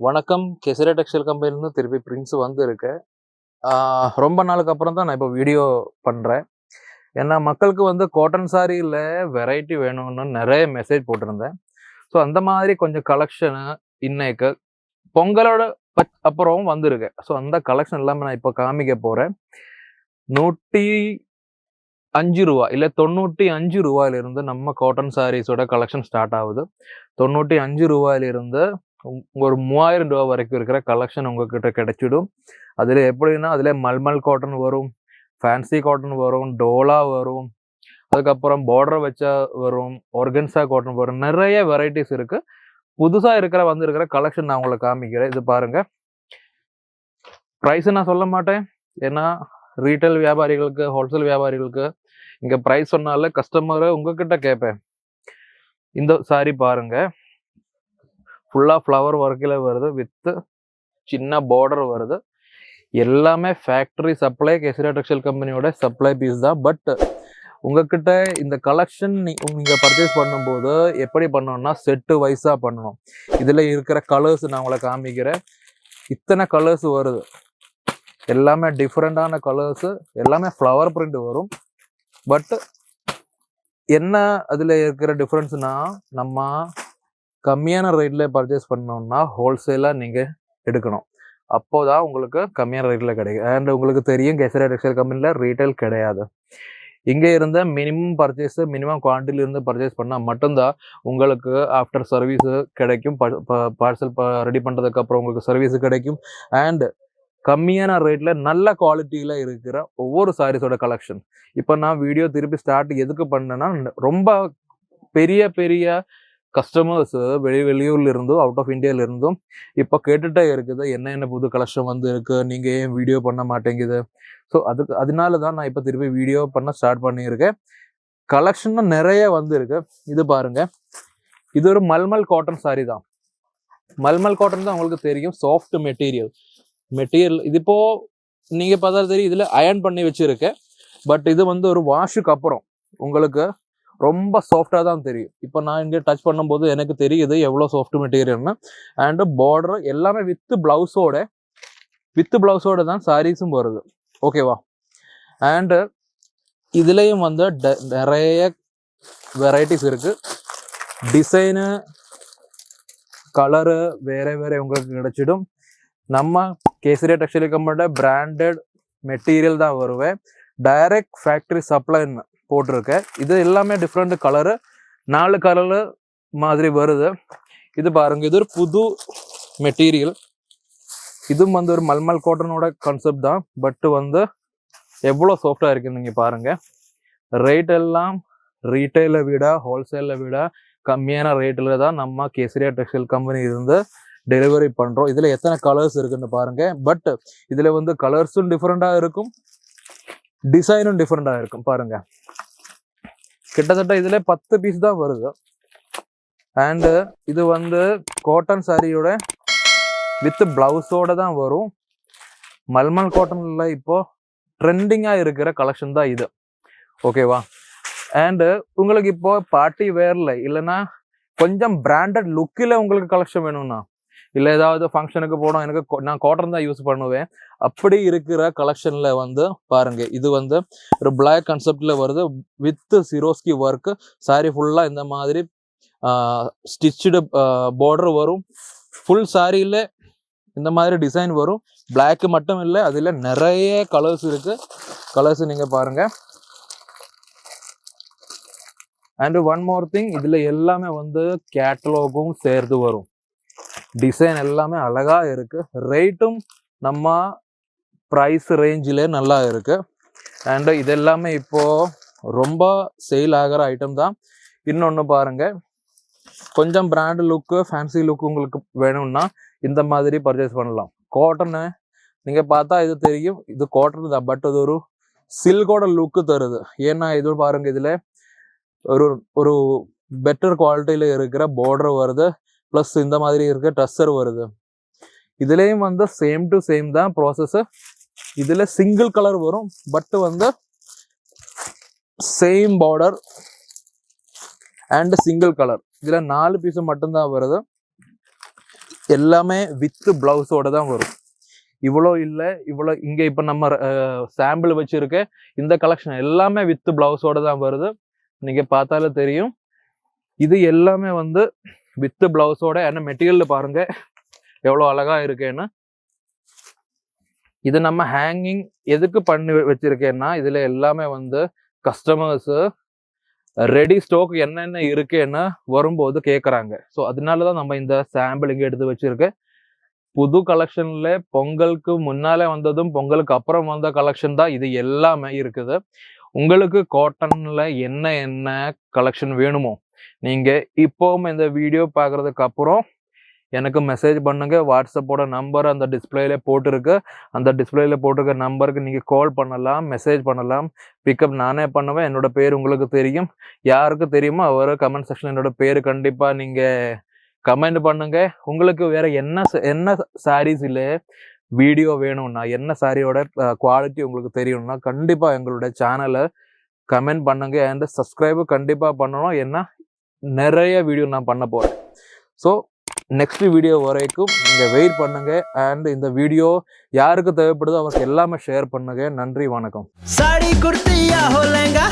வணக்கம். கெசரியா டெக்ஸ்டைல் கம்பெனிலேருந்து திருப்பி பிரின்ஸ் வந்திருக்கு. ரொம்ப நாளுக்கு அப்புறம் தான் நான் இப்போ வீடியோ பண்ணுறேன். ஏன்னா மக்களுக்கு வந்து காட்டன் சாரியில் வெரைட்டி வேணும்னு நிறைய மெசேஜ் போட்டிருந்தேன். ஸோ அந்த மாதிரி கொஞ்சம் கலெக்ஷனு இன்னைக்கு பொங்கலோட அப்புறம் வந்திருக்கு. ஸோ அந்த கலெக்ஷன் எல்லாமே நான் இப்போ காமிக்க போகிறேன். ₹105 இல்லை ₹95 நம்ம காட்டன் சாரீஸோட கலெக்ஷன் ஸ்டார்ட் ஆகுது. ₹95 ஒரு ₹3000 வரைக்கும் இருக்கிற கலெக்ஷன் உங்ககிட்ட கிடைச்சிடும். அதில் எப்படின்னா அதில் மல்மல் காட்டன் வரும், ஃபேன்சி காட்டன் வரும், டோலா வரும், அதுக்கப்புறம் பார்டர் வச்சா வரும், ஆர்கன்சா காட்டன் வரும். நிறைய வெரைட்டிஸ் இருக்கு. புதுசாக வந்திருக்கிற கலெக்ஷன் நான் உங்களுக்கு காமிக்கிறேன். இது பாருங்க. ப்ரைஸ் நான் சொல்ல மாட்டேன், ஏன்னா ரீட்டைல் வியாபாரிகளுக்கு ஹோல்சேல் வியாபாரிகளுக்கு இங்கே ப்ரைஸ் சொன்னால கஸ்டமரை உங்ககிட்ட கேட்பேன். இந்த சாரி பாருங்க, ஃபுல்லாக ஃப்ளவர் ஒர்க்கில் வருது, வித் சின்ன பார்டர் வருது. எல்லாமே ஃபேக்ட்ரி சப்ளை, கெசரியா டெக்ஸ்டைல் கம்பெனியோட சப்ளை பீஸ் தான். பட் உங்ககிட்ட இந்த கலெக்ஷன் நீங்கள் பர்ச்சேஸ் பண்ணும்போது எப்படி பண்ணணும்னா செட்டு வைஸாக பண்ணணும். இதில் இருக்கிற கலர்ஸ் நான் உங்களை காமிக்கிறேன். இத்தனை கலர்ஸ் வருது, எல்லாமே டிஃப்ரெண்டான கலர்ஸு, எல்லாமே ஃப்ளவர் பிரிண்ட் வரும். பட் என்ன அதில் இருக்கிற டிஃப்ரென்ஸ்னா, நம்ம கம்மியான ரேட்டில் பர்ச்சேஸ் பண்ணோம்னா ஹோல்சேலாக நீங்கள் எடுக்கணும். அப்போதான் உங்களுக்கு கம்மியான ரேட்டில் கிடைக்கும். அண்ட் உங்களுக்கு தெரியும், கெசரியா டெக்ஸ்டைல் கம்பெனியில் ரீட்டைல் கிடையாது. இங்கே இருந்த மினிமம் பர்ச்சேஸு, மினிமம் குவான்டிட்டியிலிருந்து பர்ச்சேஸ் பண்ணால் மட்டும்தான் உங்களுக்கு ஆஃப்டர் சர்வீஸு கிடைக்கும். பார்சல் ரெடி பண்ணுறதுக்கப்புறம் உங்களுக்கு சர்வீஸு கிடைக்கும். அண்ட் கம்மியான ரேட்டில் நல்ல குவாலிட்டியில் இருக்கிற ஒவ்வொரு சாரீஸோட கலெக்ஷன். இப்போ நான் வீடியோ திருப்பி ஸ்டார்ட் எதுக்கு பண்ணேன்னா, ரொம்ப பெரிய பெரிய கஸ்டமர்ஸ் வெளியூர்ல இருந்தும் அவுட் ஆஃப் இந்தியால இருந்தும் இப்போ கேட்டுட்டே இருக்குது, என்ன புது கலெக்ஷன் வந்து இருக்கு, நீங்க ஏன் வீடியோ பண்ண மாட்டேங்குது. ஸோ அதனால தான் நான் இப்போ திருப்பி வீடியோ பண்ண ஸ்டார்ட் பண்ணியிருக்கேன். கலெக்ஷனும் நிறைய வந்து இருக்கு. இது பாருங்க, இது ஒரு மல்மல் காட்டன் சாரி தான். மல்மல் காட்டன் தான் உங்களுக்கு தெரியும், சாஃப்ட் மெட்டீரியல். இது இப்போ நீங்க பார்த்தா தெரியும், இதுல அயர்ன் பண்ணி வச்சிருக்கேன். பட் இது வந்து ஒரு வாஷுக்கு அப்புறம் உங்களுக்கு ரொம்ப சாஃப்டாக தான் தெரியும். இப்போ நான் இங்கே டச் பண்ணும்போது எனக்கு தெரியுது எவ்வளோ சாஃப்ட் மெட்டீரியல்னு. அண்டு பார்டர் எல்லாமே வித் பிளவுஸோட தான் சாரீஸும் வருது. ஓகேவா? அண்டு இதுலேயும் வந்து நிறைய வெரைட்டிஸ் இருக்கு. டிசைனு, கலரு வேற உங்களுக்கு கிடைச்சிடும். நம்ம கெசரியா டெக்ஸ்டைல் கம்பெனியோட பிராண்டட் மெட்டீரியல் தான் வருவேன். டைரக்ட் ஃபேக்ட்ரி சப்ளைன்னு போட்டிருக்கேன். இது எல்லாமே டிஃப்ரெண்ட் கலரு, 4 கலரு மாதிரி வருது. இது பாருங்க, இது ஒரு புது மெட்டீரியல். இதுவும் வந்து ஒரு மல்மல் காட்டனோட கான்செப்ட் தான். பட் வந்து எவ்வளோ சாஃப்டாக இருக்குன்னு நீங்கள் பாருங்க. ரேட் எல்லாம் ரீட்டைலை விட ஹோல்சேலை விட கம்மியான ரேட்டில் தான் நம்ம கெசரியா டெக்ஸ்டைல் கம்பெனி இருந்து டெலிவரி பண்ணுறோம். இதில் எத்தனை கலர்ஸ் இருக்குன்னு பாருங்க. பட் இதில் வந்து கலர்ஸும் டிஃப்ரெண்டாக இருக்கும், டிசைனும் டிஃப்ரெண்டாக இருக்கும். பாருங்க, கிட்டத்தட்ட இதுல 10 பீஸ் தான் வருது. அண்டு இது வந்து காட்டன் சாரியோட வித் பிளவுஸோட தான் வரும். மல்மல் காட்டன்ல இப்போ ட்ரெண்டிங்கா இருக்கிற கலெக்ஷன் தான் இது. ஓகேவா? அண்டு உங்களுக்கு இப்போ பார்ட்டி வேர்ல இல்லைன்னா கொஞ்சம் பிராண்டட் லுக்கில் உங்களுக்கு கலெக்ஷன் வேணும்னா, இல்லை ஏதாவது ஃபங்க்ஷனுக்கு போனோம், நான் காட்டன் தான் யூஸ் பண்ணுவேன், அப்படி இருக்கிற கலெக்ஷன்ல வந்து பாருங்க. இது வந்து ஒரு பிளாக் கான்செப்ட்ல வருது, வித் சிரோஸ்கி ஒர்க். சாரி ஃபுல்லா இந்த மாதிரி ஸ்டிச்சுடு பார்டர் வரும். ஃபுல் சாரியில இந்த மாதிரி டிசைன் வரும். பிளாக் மட்டும் இல்லை, அதுல நிறைய கலர்ஸ் இருக்கு. கலர்ஸ் நீங்க பாருங்க. அண்ட் ஒன் மோர் திங், இதுல எல்லாமே வந்து கேட்டலாகும் சேர்த்து வரும். டிசைன் எல்லாமே அழகா இருக்கு. ரேட்டும் நம்ம ப்ரைஸ் ரேஞ்சிலே நல்லா இருக்கு. அண்ட் இது எல்லாமே இப்போ ரொம்ப சேல் ஆகிற ஐட்டம் தான். இன்னொன்று பாருங்க, கொஞ்சம் பிராண்ட் லுக்கு, ஃபேன்சி லுக் உங்களுக்கு வேணும்னா இந்த மாதிரி பர்ச்சேஸ் பண்ணலாம். காட்டனு நீங்க பார்த்தா இது தெரியும், இது காட்டன் தான். பட் அது ஒரு சில்கோட லுக்கு தருது. ஏன்னா இது பாருங்க, இதுல ஒரு பெட்டர் குவாலிட்டியில இருக்கிற பார்டர் வருது, பிளஸ் இந்த மாதிரி இருக்க ட்ரெஸ்ஸர் வருது. இதுலேயும் வந்து சேம் டு சேம் தான் ப்ராசஸ். இதுல சிங்கிள் கலர் வரும், பட் வந்து same border and single colour. இதுல 4 பீஸ் மட்டும்தான் வருது. எல்லாமே வித் பிளவுஸோட தான் வரும். இவ்வளோ இல்லை, இவ்வளோ இங்கே இப்போ நம்ம சாம்பிள் வச்சிருக்க இந்த கலெக்ஷன் எல்லாமே வித் பிளவுஸோட தான் வருது. நீங்க பார்த்தாலே தெரியும். இது எல்லாமே வந்து வித் பிளவுஸோட. என்ன மெட்டீரியல் பாருங்க எவ்வளோ அழகா இருக்கேன்னு. இது நம்ம ஹேங்கிங் எதுக்கு பண்ணி வச்சிருக்கேன்னா, இதுல எல்லாமே வந்து கஸ்டமர்ஸ் ரெடி ஸ்டாக் என்னென்ன இருக்குன்னு வரும்போது கேட்குறாங்க. ஸோ அதனாலதான் நம்ம இந்த சாம்பிள் இங்கே எடுத்து வச்சிருக்கேன். புது கலெக்ஷன்ல பொங்கலுக்கு முன்னாலே வந்ததும் பொங்கலுக்கு அப்புறம் வந்த கலெக்ஷன் தான் இது எல்லாமே இருக்குது. உங்களுக்கு காட்டன்ல என்ன என்ன கலெக்ஷன் வேணுமோ நீங்க இப்போவும் இந்த வீடியோ பார்க்கறதுக்கு அப்புறம் எனக்கு மெசேஜ் பண்ணுங்க. வாட்ஸ்அப்போட நம்பர் அந்த டிஸ்பிளேல போட்டிருக்கு. அந்த டிஸ்பிளேல போட்டிருக்க நம்பருக்கு நீங்க கால் பண்ணலாம், மெசேஜ் பண்ணலாம். பிக்கப் நானே பண்ணுவேன். என்னோட பேர் உங்களுக்கு தெரியும். யாருக்கு தெரியுமோ அவர் கமெண்ட் செக்ஷன் என்னோட பேர் கண்டிப்பா நீங்க கமெண்ட் பண்ணுங்க. உங்களுக்கு வேற என்ன சாரீஸ் இல்லை வீடியோ வேணும்னா, என்ன சாரியோட குவாலிட்டி உங்களுக்கு தெரியும்னா கண்டிப்பா எங்களுடைய சேனலை கமெண்ட் பண்ணுங்க. அண்ட் சப்ஸ்கிரைபு கண்டிப்பா பண்ணணும். ஏன்னா நிறைய வீடியோ நான் பண்ண போறேன். ஸோ நெக்ஸ்ட் வீடியோ வரைக்கும் நீங்க வெயிட் பண்ணுங்க. அண்ட் இந்த வீடியோ யாருக்கு தேவைப்படுதோ அவருக்கு எல்லாமே ஷேர் பண்ணுங்க. நன்றி, வணக்கம். சாடி குர்த்தியா ஹோ லெஹங்கா